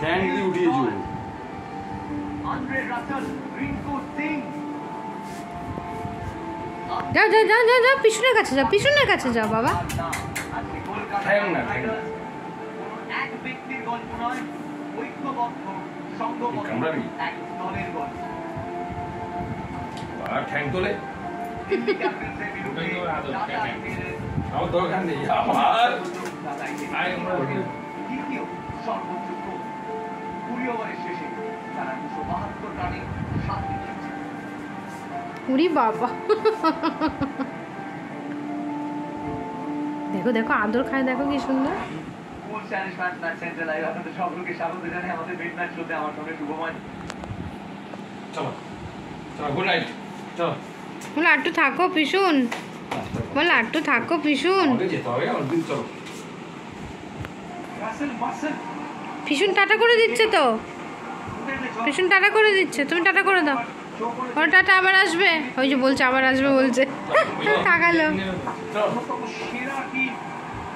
ঠ্যাং দিয়ে উঠিয়েছো। যাও যাও যাও যাও যাও, পিছনের কাছে যাও, পিছনের কাছে যাও বাবা। ঠ্যাং না, ঠ্যাং। এক ব্যক্তির গল্প নয়, ঐক্যবদ্ধ সংঘবদ্ধ কামড়াবি? এক দলের গল্প। আর ঠ্যাং তোলে? দিল্লি ক্যাপিটালসের বিরুদ্ধে টাটা আমার দরকার নেই, আমার দ্বিতীয় সর্বোচ্চ স্কোর। 20 ওভারের শেষে তারা 272 রানে 7 উইকেট। উরি বাবা, দেখো দেখো আদর খায়, দেখো কি সুন্দর। ফুল স্প্যানিশ ম্যাচ সেন্ট্রাল লাইভ আপনাদের সকলকে স্বাগত জানাই আমাদের বেট ম্যাচ শোতে। আমার সঙ্গে শুভময়। চলো চলো, গুড নাইট, চলো। বলো আটটু থাকো পিছুন, বলো আটটু থাকো পিছুন। আমাকে যেতে হবে, অনেকদিন। চলো। রাসেল মাসেল পিছুন টাটা করে দিচ্ছে তো, পিছুন টাটা করে দিচ্ছে, তুমি টাটা করে দাও। ওর টাটা আবার আসবে, ওই যে বলছে আবার আসবে বলছে, তাকালো। চলো। সেরা কি